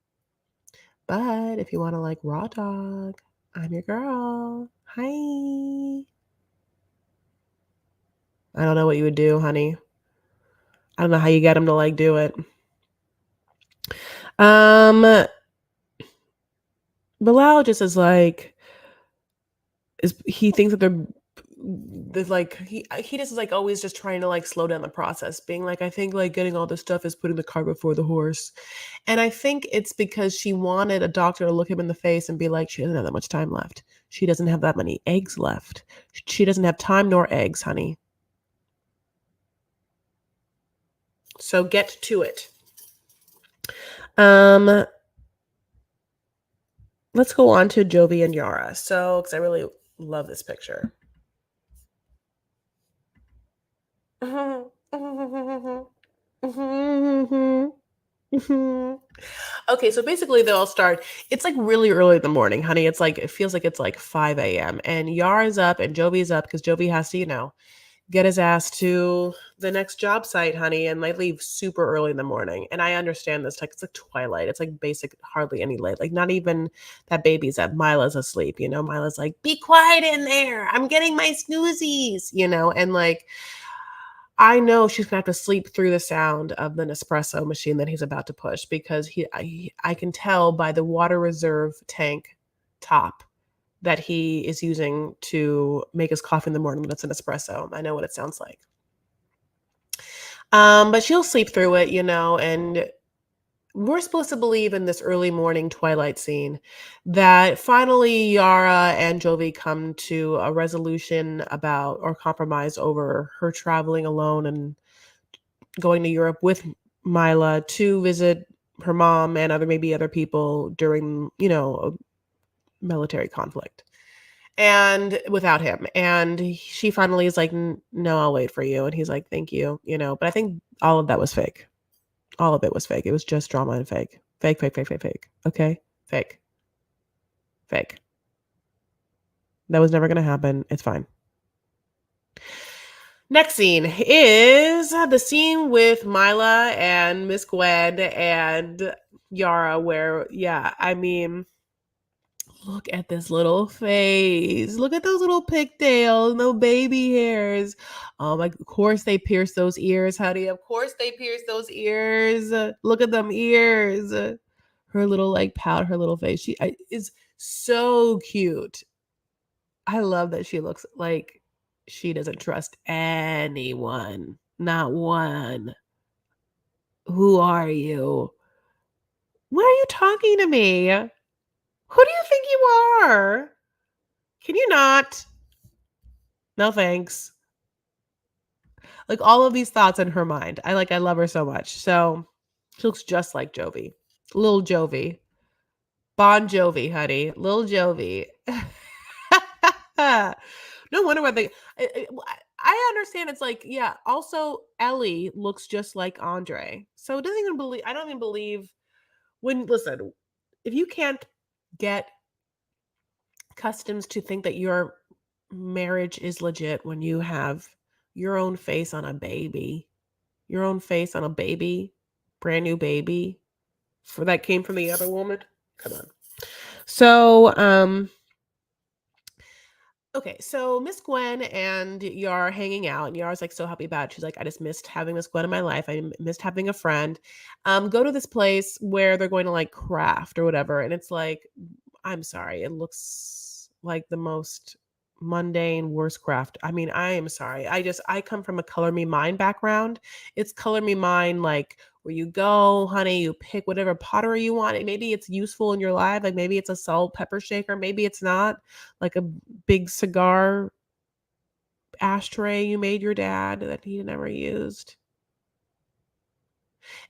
But if you wanna, like, raw dog, I'm your girl. Hi." I don't know what you would do, honey. I don't know how you get him to, like, do it. Um, Bilal just is like is he thinks that there's like he just is like always just trying to like slow down the process, being like, I think like getting all this stuff is putting the cart before the horse. And I think it's because she wanted a doctor to look him in the face and be like, she doesn't have that much time left. She doesn't have that many eggs left. She doesn't have time nor eggs, honey. So get to it. Um, let's go on to Jovi and Yara. So, because I really love this picture. Okay, so basically they'll start. It's like really early in the morning, honey. It feels like it's like 5 a.m. and Yara's up and Jovi's up because Jovi has to, get his ass to the next job site, honey, and like leave super early in the morning. And I understand this, like it's like twilight. It's like basic, hardly any light. Like not even that baby's up. Mila's asleep, you know. Mila's like, be quiet in there. I'm getting my snoozies, you know, and like I know she's gonna have to sleep through the sound of the Nespresso machine that he's about to push because I can tell by the water reserve tank top that he is using to make his coffee in the morning, that's an espresso. I know what it sounds like. But she'll sleep through it, you know, and we're supposed to believe in this early morning twilight scene that finally Yara and Jovi come to a resolution about or compromise over her traveling alone and going to Europe with Mila to visit her mom and maybe other people during, you know, a military conflict and without him. And she finally is like, No, I'll wait for you. And he's like, thank you, you know, but I think all of that was fake. All of it was fake. It was just drama and fake. Fake, fake, fake, fake, fake. Okay? Fake. Fake. That was never going to happen. It's fine. Next scene is the scene with Mila and Miss Gwen and Yara, where, yeah, I mean, look at this little face. Look at those little pigtails, no baby hairs. Like, of course they pierce those ears, honey. Of course they pierce those ears. Look at them ears. Her little like pout, her little face. She is so cute. I love that she looks like she doesn't trust anyone. Not one. Who are you? Why are you talking to me? Who do you think you are? Can you not? No thanks. Like all of these thoughts in her mind. I love her so much. So she looks just like Jovi. Lil Jovi. Bon Jovi, honey. Lil Jovi. No wonder why I understand it's like, yeah, also Ellie looks just like Andre. So it doesn't even believe I don't even believe when listen, if you can't get customs to think that your marriage is legit when you have your own face on a baby, your own face on a baby, brand new baby for that came from the other woman. Come on. So, okay, so Miss Gwen and Yar hanging out, and Yar's like so happy about it. She's like, I just missed having Miss Gwen in my life. I missed having a friend. Go to this place where they're going to like craft or whatever. And it's like, I'm sorry, it looks like the most mundane, worst craft. I mean, I am sorry. I come from a color me mine background. It's color me mine, like where you go, honey, you pick whatever pottery you want. And maybe it's useful in your life. Like maybe it's a salt pepper shaker, maybe it's not like a big cigar ashtray you made your dad that he never used.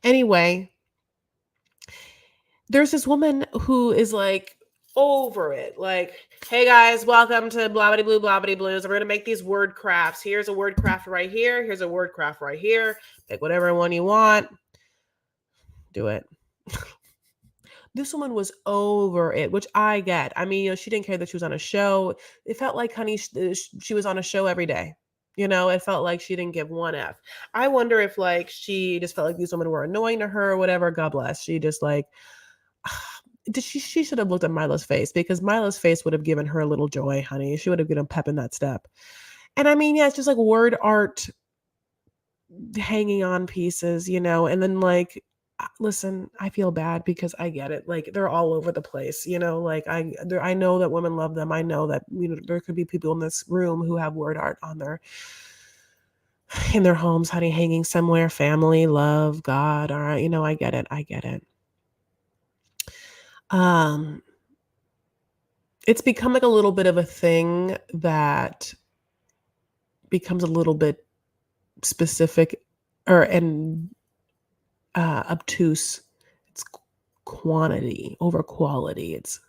Anyway, there's this woman who is like over it. Like, hey guys, welcome to blah blue blues. We're gonna make these word crafts. Here's a word craft right here. Here's a word craft right here. Pick whatever one you want. Do it. This woman was over it, which I get. I mean, you know, she didn't care that she was on a show. It felt like, honey, she was on a show every day. You know, it felt like she didn't give one F. I wonder if, like, she just felt like these women were annoying to her or whatever. God bless. She just, like, she should have looked at Mila's face because Mila's face would have given her a little joy, honey. She would have given pep in that step. And I mean, yeah, it's just like word art hanging on pieces, you know, and then like listen, I feel bad because I get it. Like they're all over the place, you know. Like I know that women love them. I know that you know there could be people in this room who have word art on their in their homes, honey, hanging somewhere. Family, love, God. All right, you know, I get it. I get it. Um, it's become like a little bit of a thing that becomes a little bit specific or and obtuse. It's quantity over quality. It's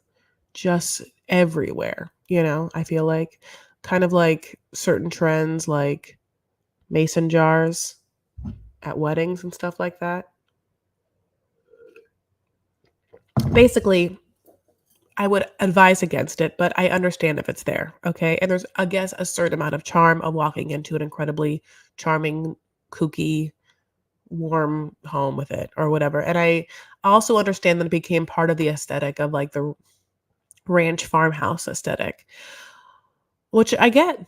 just everywhere, you know, I feel like kind of like certain trends like mason jars at weddings and stuff like that. Basically, I would advise against it, but I understand if it's there, okay? And there's, I guess, a certain amount of charm of walking into an incredibly charming, kooky, warm home with it or whatever. And I also understand that it became part of the aesthetic of like the ranch farmhouse aesthetic, which I get.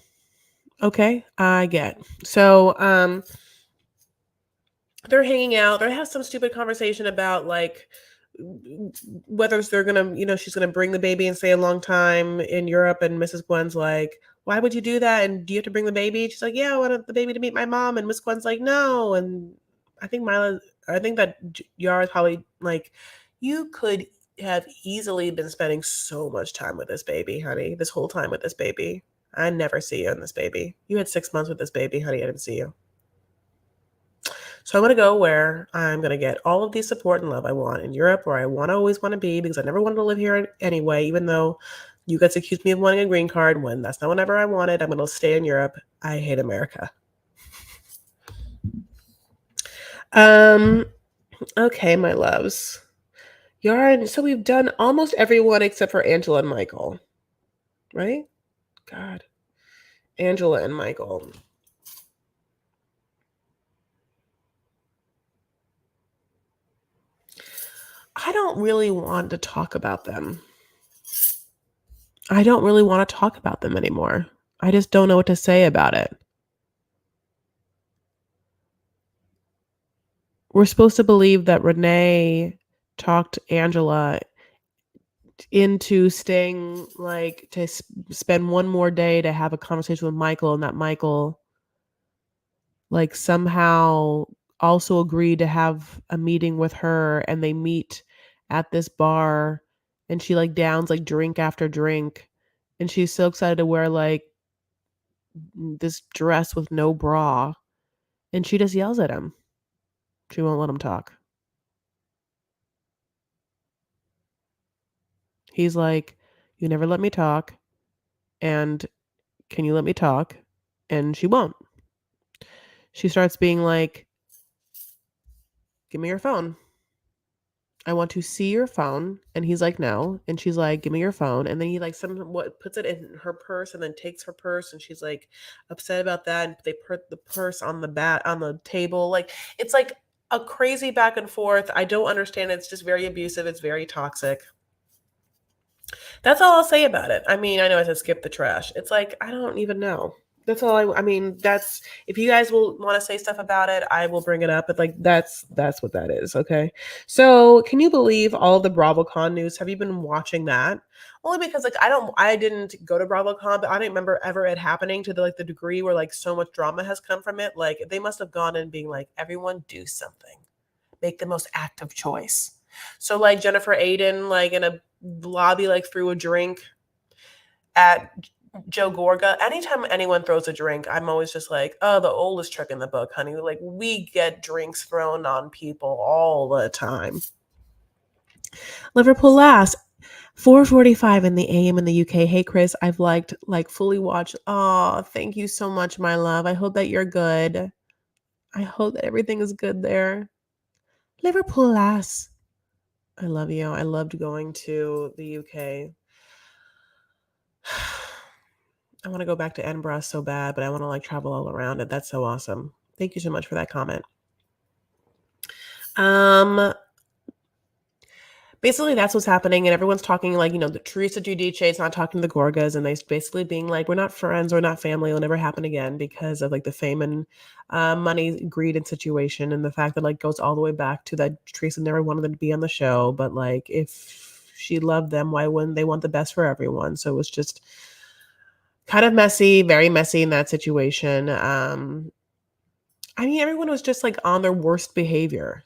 Okay, I get. So, they're hanging out. They have some stupid conversation about like whether they're gonna, she's gonna bring the baby and stay a long time in Europe. And Mrs. Gwen's like, "Why would you do that? And do you have to bring the baby?" She's like, "Yeah, I want the baby to meet my mom." And Miss Gwen's like, "No." And I think that Yara's probably like, "You could have easily been spending so much time with this baby, honey. This whole time with this baby. I never see you in this baby. You had 6 months with this baby, honey. I didn't see you." So I'm gonna go where I'm gonna get all of the support and love I want in Europe, where I wanna always wanna be, because I never wanted to live here anyway, even though you guys accused me of wanting a green card when that's not whatever I wanted. I'm gonna stay in Europe. I hate America. Um, okay, my loves. Yarn, so we've done almost everyone except for Angela and Michael, right? God. Angela and Michael. I don't really want to talk about them. I don't really want to talk about them anymore. I just don't know what to say about it. We're supposed to believe that Renee talked Angela into staying, like, to spend one more day to have a conversation with Michael, and that Michael, like, somehow also agreed to have a meeting with her, and they meet at this bar, and she, like, downs, like, drink after drink, and she's so excited to wear, like, this dress with no bra, and she just yells at him. She won't let him talk. He's like, "You never let me talk, and can you let me talk?" And she won't. She starts being like, "Give me your phone. I want to see your phone." And he's like, "No." And she's like, "Give me your phone." And then he like somewhat puts it in her purse and then takes her purse, and she's like upset about that. And they put the purse on the table. Like it's like a crazy back and forth. I don't understand. It's just very abusive. It's very toxic. That's all I'll say about it. I mean, I know I said skip the trash. It's like, I don't even know. That's all I mean, that's if you guys will want to say stuff about it, I will bring it up. But like that's what that is, okay? So can you believe all the BravoCon news? Have you been watching that? Only because like I didn't go to BravoCon, but I don't remember ever it happening to the like the degree where like so much drama has come from it. Like they must have gone in being like, everyone do something. Make the most active choice. So like Jennifer Aiden, like in a lobby, like threw a drink at Joe Gorga. Anytime anyone throws a drink, I'm always just like, oh, the oldest trick in the book, honey. Like we get drinks thrown on people all the time. Liverpool Lass, 4:45 in the AM in the UK. Hey Chris, I've like fully watched. Oh, thank you so much, my love. I hope that you're good. I hope that everything is good there. Liverpool Lass. I love you. I loved going to the UK. I want to go back to Edinburgh so bad, but I want to like travel all around it. That's so awesome. Thank you so much for that comment. Um, Basically that's what's happening, and everyone's talking like, the Teresa Giudice is not talking to the Gorgas, and they basically being like, we're not friends, we're not family, it'll never happen again because of like the fame and money, greed, and situation, and the fact that like goes all the way back to that Teresa never wanted them to be on the show, but like if she loved them, why wouldn't they want the best for everyone? So it was just kind of messy, very messy in that situation. I mean, everyone was just like on their worst behavior.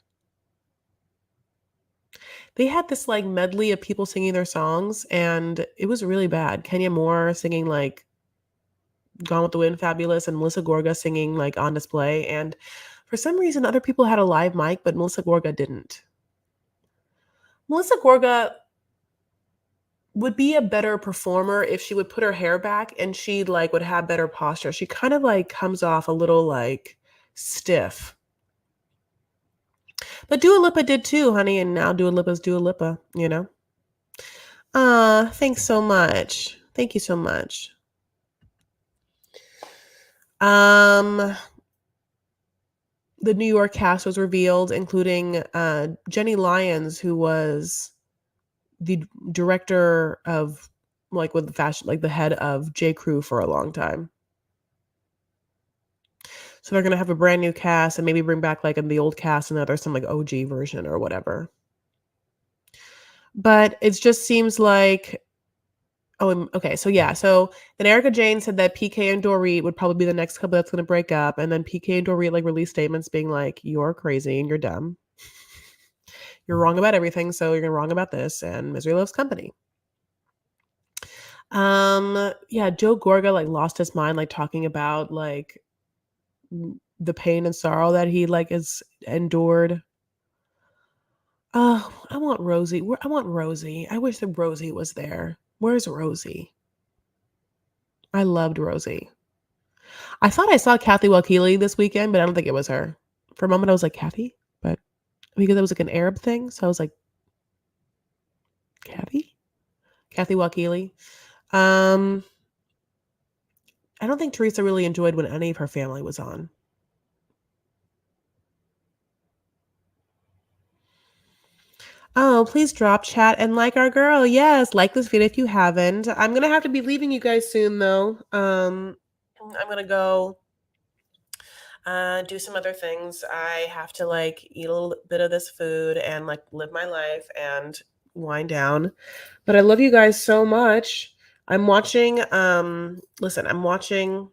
They had this like medley of people singing their songs, and it was really bad. Kenya Moore singing like Gone with the Wind, Fabulous, and Melissa Gorga singing like On Display. And for some reason, other people had a live mic, but Melissa Gorga didn't. Melissa Gorga would be a better performer if she would put her hair back and she like would have better posture. She kind of like comes off a little like stiff. But Dua Lipa did too, honey, and now Dua Lipa's Dua Lipa, you know? Thanks so much. Thank you so much. Um, the New York cast was revealed, including Jenny Lyons, who was the director of like with the fashion, like the head of J. Crew for a long time. So they're gonna have a brand new cast and maybe bring back like in the old cast and there's some like OG version or whatever. But it just seems like okay, so yeah, so then Erica Jane said that PK and Dorit would probably be the next couple that's gonna break up, and then PK and Dorit like released statements being like, "You're crazy and you're dumb. You're wrong about everything, so you're wrong about this." And misery loves company. Yeah, Joe Gorga like lost his mind, like talking about like the pain and sorrow that he like has endured. Oh, I want Rosie. I want Rosie. I wish that Rosie was there. Where's Rosie? I loved Rosie. I thought I saw Kathy Wakili this weekend, but I don't think it was her. For a moment, I was like, Kathy? But because it was like an Arab thing, so I was like, Kathy? Kathy Wakili. Um, I don't think Teresa really enjoyed when any of her family was on. Oh, please drop chat and like our girl. Yes, like this video if you haven't. I'm gonna have to be leaving you guys soon though. I'm gonna go do some other things. I have to like eat a little bit of this food and like live my life and wind down. But I love you guys so much. I'm watching listen, I'm watching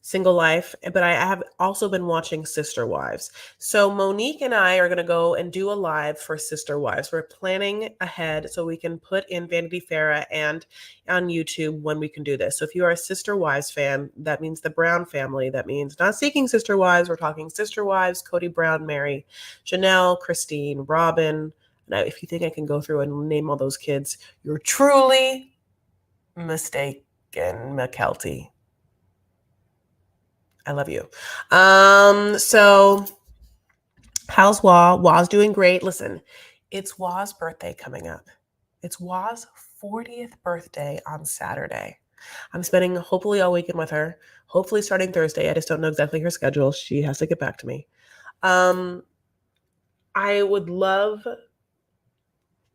Single Life, but I have also been watching Sister Wives. So Monique and I are going to go and do a live for Sister Wives. We're planning ahead so we can put in Vanity Fair and on YouTube when we can do this. So if you are a Sister Wives fan, that means the Brown family. That means not Seeking Sister Wives. We're talking Sister Wives, Cody Brown, Mary, Janelle, Christine, Robin. Now, if you think I can go through and name all those kids, you're truly mistaken, McKelty. I love you. So how's Wah? Wah's doing great. Listen, it's Wah's birthday coming up. It's Wah's 40th birthday on Saturday. I'm spending hopefully all weekend with her. Hopefully starting Thursday. I just don't know exactly her schedule. She has to get back to me. I would love,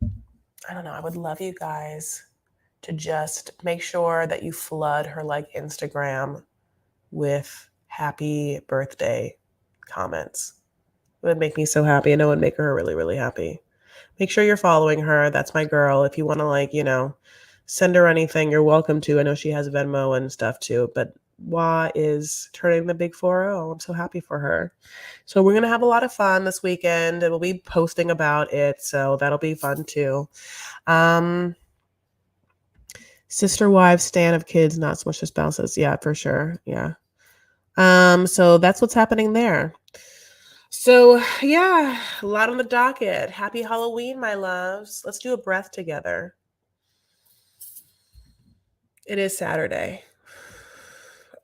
I don't know, I would love you guys to just make sure that you flood her like Instagram with happy birthday comments. It would make me so happy. I know it would make her really, really happy. Make sure you're following her. That's my girl. If you want to, like, send her anything, you're welcome to. I know she has Venmo and stuff too. But Wah is turning the big 4-0. I'm so happy for her. So we're going to have a lot of fun this weekend and we'll be posting about it. So that'll be fun too. Sister wives, stand of kids, not so much the spouses. Yeah, for sure. Yeah. So that's what's happening there. So, yeah, a lot on the docket. Happy Halloween, my loves. Let's do a breath together. It is Saturday.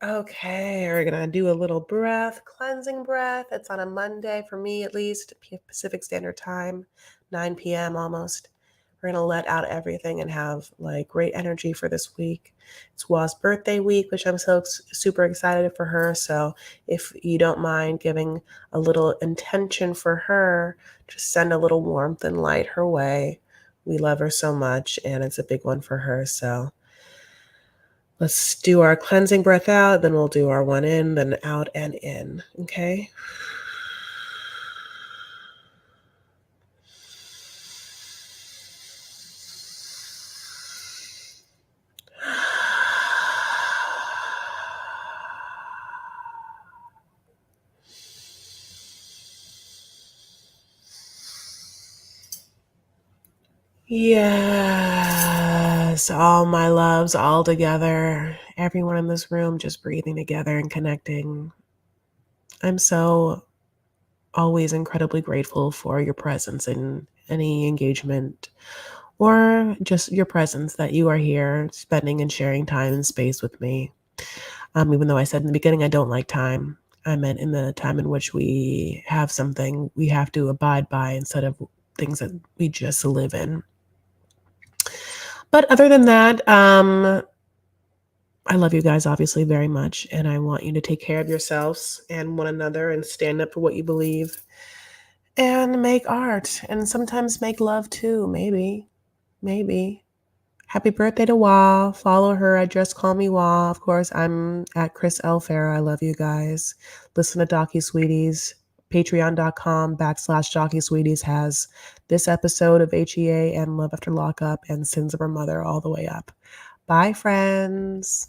Okay, we're going to do a little breath, cleansing breath. It's on a Monday for me, at least, Pacific Standard Time, 9 p.m. almost. We're going to let out everything and have like great energy for this week. It's Wa's birthday week, which I'm so super excited for her. So if you don't mind giving a little intention for her, just send a little warmth and light her way. We love her so much and it's a big one for her. So let's do our cleansing breath out. Then we'll do our one in, then out and in. Okay. Yes, all my loves all together. Everyone in this room just breathing together and connecting. I'm so always incredibly grateful for your presence in any engagement or just your presence that you are here spending and sharing time and space with me. Even though I said in the beginning I don't like time, I meant in the time in which we have something we have to abide by instead of things that we just live in. But other than that, I love you guys obviously very much, and I want you to take care of yourselves and one another and stand up for what you believe and make art and sometimes make love too, maybe. Maybe. Happy birthday to Wah. Follow her at Just Call Me Wah. Of course, I'm at Chris L. Farah. I love you guys. Listen to Docu Sweeties. Patreon.com/Docu Sweeties has this episode of HEA and Love After Lockup and Sins of Her Mother all the way up. Bye, friends.